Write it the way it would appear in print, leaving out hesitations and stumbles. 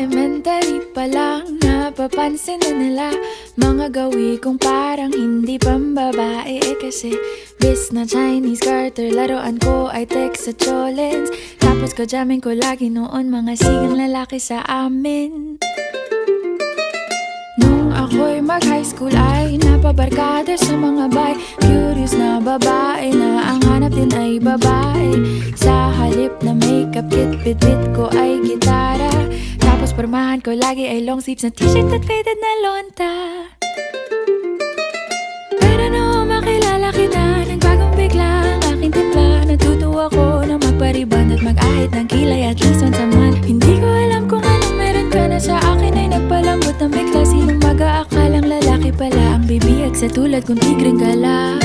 Elementary pa lang, napapansin na nila mga gawi kong parang hindi pambabae. Kasi bis na Chinese Carter, laruan ko ay text sa cholens. Tapos kajamin ko lagi noon mga sigang lalaki sa amin. Nung ako'y mag-high school ay napabarkada sa mga bay. Curious na babae na ang hanap din ay babae. Sa halip na makeup kit, bit-bit ko ay gitara. Tapos pormahan ko lagi ay long sleeves na t-shirt at faded na lonta. Pero noong makilala kita, nagbagong bigla ang aking timpla. Natutuwa ko na magpariban at mag-ahit ng kilay at least once a month. Hindi ko alam kung anong meron ka na sa akin ay nagpalambot ng bigla. Sinong mag-aakalang lalaki pala ang bibiyag sa tulad kong tigreng gala.